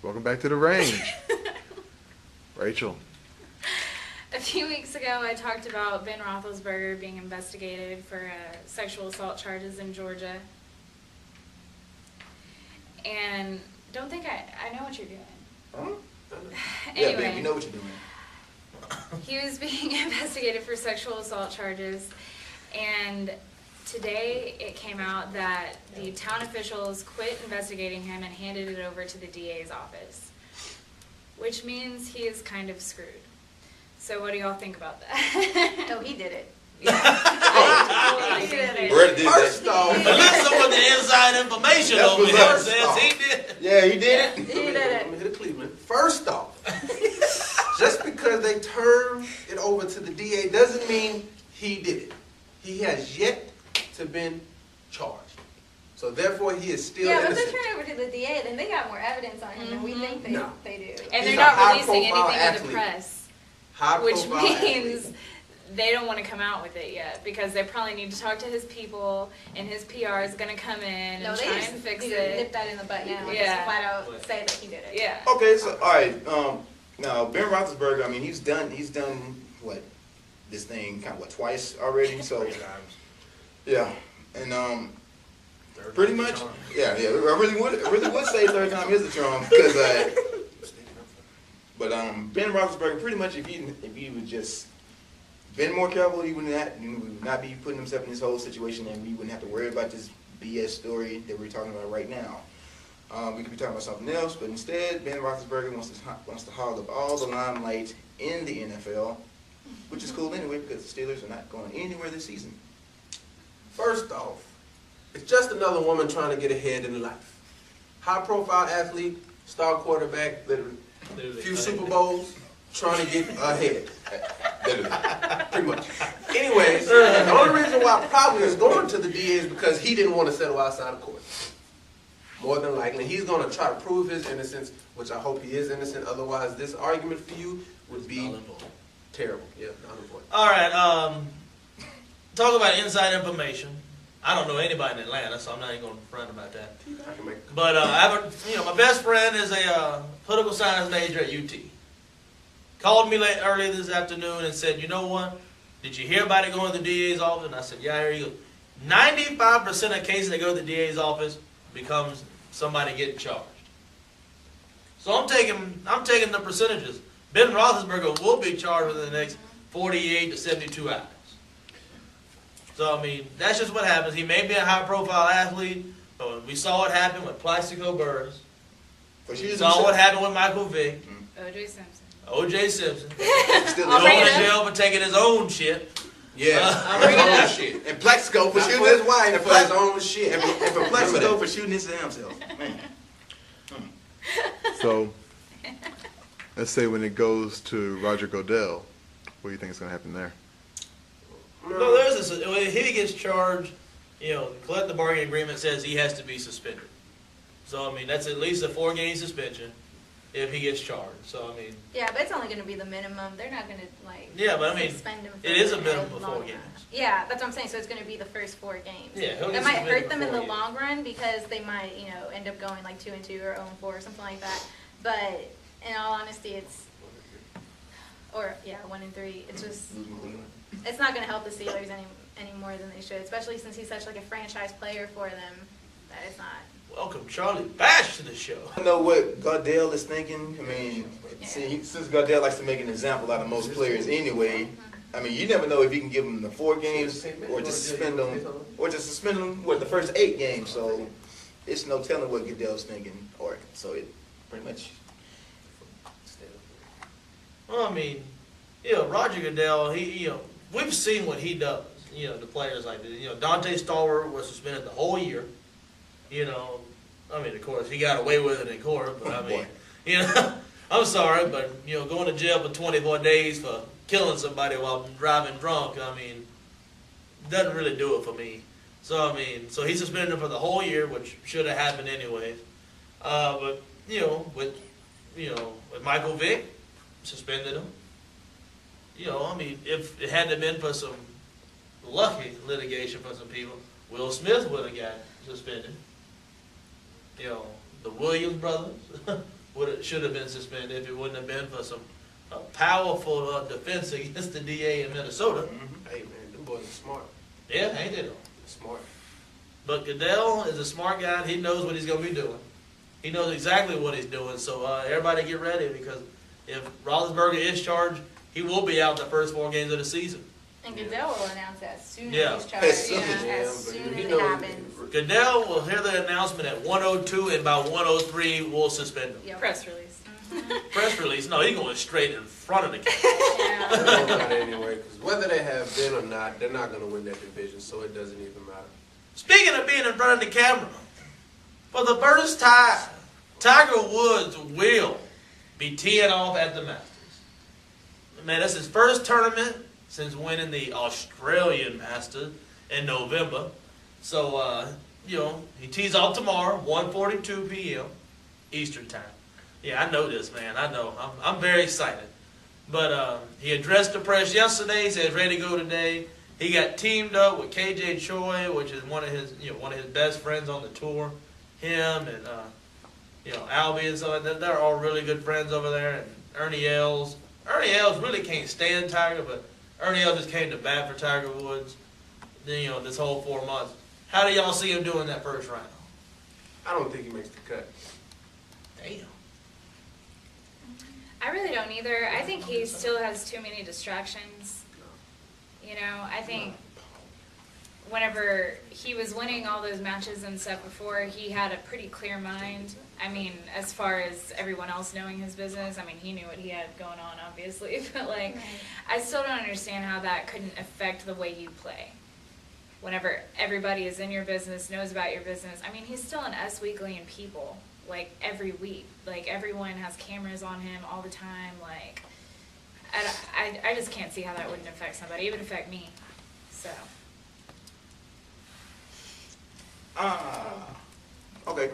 Welcome back to the range. Rachel. A few weeks ago, I talked about Ben Roethlisberger being investigated for sexual assault charges in Georgia. And don't think I know what you're doing. Huh? Anyway, Yeah, babe, we know what you're doing. he was being investigated for sexual assault charges, and today it came out that the town officials quit investigating him and handed it over to the DA's office, which means he is kind of screwed. So what do y'all think about that? Oh, he did it. Totally think he did. Where did First that? off, Unless someone with the inside information That's over what's here up. says he did. Yeah, he did it. He did it. let me hit a Cleveland. First off, just because they turned it over to the DA doesn't mean he did it. He has yet to been charged. So therefore, he is still Yeah, but if they innocent. turn it over to the DA, then they got more evidence on him than we think they, No. they do. And He's they're a not releasing high-profile anything to the athlete. press, High which profile means athlete. they don't want to come out with it yet because they probably need to talk to his people, and his PR is going to come in No, and they try just and fix need to nip it. that in the butt now. and Yeah. Just flat out say that he did it. Yeah. Okay, so all right. Now Ben Roethlisberger, I mean, he's done what this thing kind of what twice already. So yeah, and pretty much yeah. I really would say third time is the charm because but Ben Roethlisberger pretty much if he would just been more careful, he would not be putting himself in this whole situation, and we wouldn't have to worry about this BS story that we're talking about right now. We could be talking about something else, but instead, Ben Roethlisberger wants to hog up all the limelight in the NFL, which is cool anyway because the Steelers are not going anywhere this season. First off, it's just another woman trying to get ahead in life. High-profile athlete, star quarterback, literally. Few Super Bowls, trying to get ahead. Literally. Pretty much. Anyways, the only reason why probably is going to the DA is because he didn't want to settle outside of court. More than likely, he's going to try to prove his innocence, which I hope he is innocent. Otherwise, this argument for you would be terrible. Yeah, not important. All right, talk about inside information. I don't know anybody in Atlanta, so I'm not even going to front about that. I can make. But I have my best friend is a political science major at UT. Called me earlier this afternoon and said, you know what? Did you hear about it going to the DA's office? And I said, yeah, here you go. 95% of cases that go to the DA's office becomes somebody getting charged. So I'm taking the percentages. Ben Roethlisberger will be charged within the next 48 to 72 hours. So, I mean, that's just what happens. He may be a high-profile athlete, but we saw what happened with Plaxico Burress. We saw what happened with Michael Vick. O.J. Simpson. O.J. Simpson. Still I'll bring Going it to up. jail for taking his own shit. Yeah, bring it his own up. shit. And Plaxico for Not shooting for his wife, and for his own shit. And for Plaxico for shooting his damn self. Man. So, let's say when it goes to Roger Goodell, what do you think is going to happen there? No, there's this. When he gets charged, the collective bargaining agreement says he has to be suspended. So, I mean, that's at least a 4-game suspension if he gets charged. So, I mean. Yeah, but it's only going to be the minimum. They're not going to, Yeah, but I mean, suspend him for it is a a minimum of long 4 time. games. Yeah, that's what I'm saying. So it's going to be the first 4 games. Yeah, he'll That get might suspended hurt them for in the 4 long run because they might, end up going like 2-2 or 0-4 or something like that. But in all honesty, 1-3. It's just, it's not going to help the Steelers any more than they should, especially since he's such like a franchise player for them. That it's not. Welcome, Charlie Bash, to the show. I know what Goodell is thinking. I mean, since Goodell likes to make an example out of most players anyway, I mean, you never know if you can give them the 4 games or just suspend them, the first 8 games. So it's no telling what Goodell's thinking. So it pretty much. Well, I mean, Roger Goodell, we've seen what he does. The players like this. Dante Stallworth was suspended the whole year. I mean, of course, he got away with it in court, but I mean, I'm sorry, but, going to jail for 24 days for killing somebody while driving drunk, I mean, doesn't really do it for me. So, I mean, he suspended him for the whole year, which should have happened anyways. But, with Michael Vick, suspended him. I mean, if it hadn't been for some lucky litigation for some people, Will Smith would have got suspended. The Williams brothers, should have been suspended if it wouldn't have been for some powerful defense against the DA in Minnesota. Hey, man, them boys are smart. Yeah, ain't they though? Smart. But Goodell is a smart guy, and he knows what he's going to be doing. He knows exactly what he's doing, so everybody get ready, because if Roethlisberger is charged, he will be out the first 4 games of the season. And Goodell will announce as soon Yeah. as he's charged. As soon Yeah, as- as but soon he as it knows- happens. Goodell will hear the announcement at 1:02, and by 1:03, we'll suspend him. Yep. Press release. Press release, no, he's going straight in front of the camera. Yeah. It don't matter anyway, because whether they have been or not, they're not going to win that division, so it doesn't even matter. Speaking of being in front of the camera, for the first time, Tiger Woods will be teeing off at the Masters. Man, that's his first tournament since winning the Australian Masters in November. So, he tees off tomorrow, 1:42 p.m. Eastern time. Yeah, I know this, man. I know. I'm very excited. But he addressed the press yesterday. He said he's ready to go today. He got teamed up with KJ Choi, which is one of his best friends on the tour. Him and Albie and so they're all really good friends over there. And Ernie Els. Ernie Els really can't stand Tiger, but Ernie Els just came to bat for Tiger Woods. Then this whole 4 months. How do y'all see him doing that first round? I don't think he makes the cut. Damn. I really don't either. I think he still has too many distractions. I think whenever he was winning all those matches and stuff before, he had a pretty clear mind. I mean, as far as everyone else knowing his business, I mean, he knew what he had going on, obviously. But, I still don't understand how that couldn't affect the way you play. Whenever everybody is in your business, knows about your business. I mean, he's still an Us Weekly in People, every week. Everyone has cameras on him all the time. I just can't see how that wouldn't affect somebody. It would affect me. So. Okay.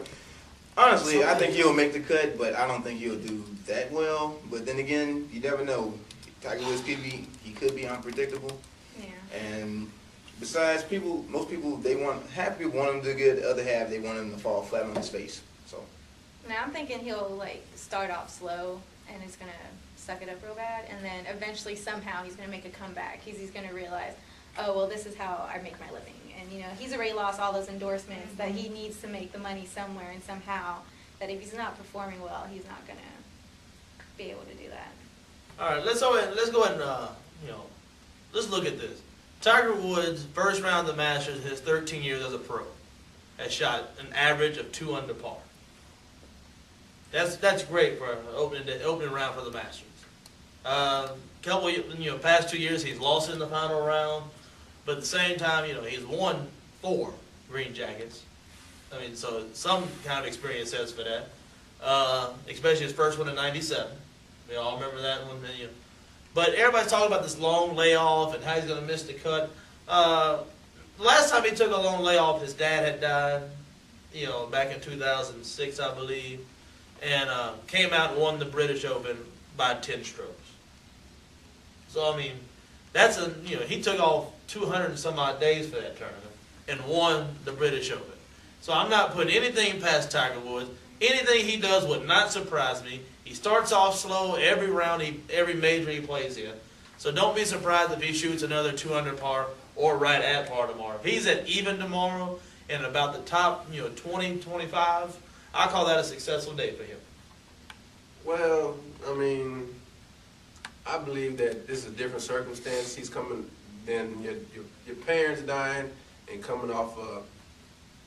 Honestly, I think he'll make the cut, but I don't think he'll do that well. But then again, you never know. Tiger Woods could be unpredictable. Yeah. And besides, most people, half people want him to do good, the other half they want him to fall flat on his face. So. Now I'm thinking he'll start off slow and he's gonna suck it up real bad, and then eventually somehow he's gonna make a comeback. He's gonna realize, oh well, this is how I make my living, and he's already lost all those endorsements that he needs to make the money somewhere and somehow. That if he's not performing well, he's not gonna be able to do that. All right, let's go ahead and let's look at this. Tiger Woods, first round of the Masters, his 13 years as a pro, has shot an average of 2 under par. That's great for opening round for the Masters. Past 2 years he's lost in the final round, but at the same time, he's won 4 green jackets. I mean, so some kind of experience says for that. Especially his first one in '97. We all remember that one. But everybody's talking about this long layoff and how he's going to miss the cut. The last time he took a long layoff, his dad had died. Back in 2006, I believe. And came out and won the British Open by 10 strokes. So, I mean, he took off 200 and some odd days for that tournament and won the British Open. So I'm not putting anything past Tiger Woods. Anything he does would not surprise me. He starts off slow every round, every major he plays in. So don't be surprised if he shoots another 200 par or right at par tomorrow. If he's at even tomorrow and about the top, 20, 25, I call that a successful day for him. Well, I mean, I believe that this is a different circumstance. He's coming, then your parents dying and coming off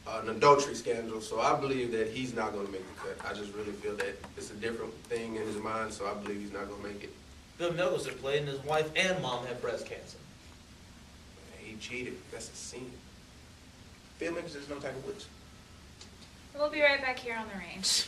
an adultery scandal. So I believe that he's not going to make the cut. I just really feel that it's a different thing in his mind, so I believe he's not going to make it. Bill Mickelson played and his wife and mom had breast cancer. He cheated. That's a sin. Phil Mickelson's no Tiger Woods. We'll be right back here on the range.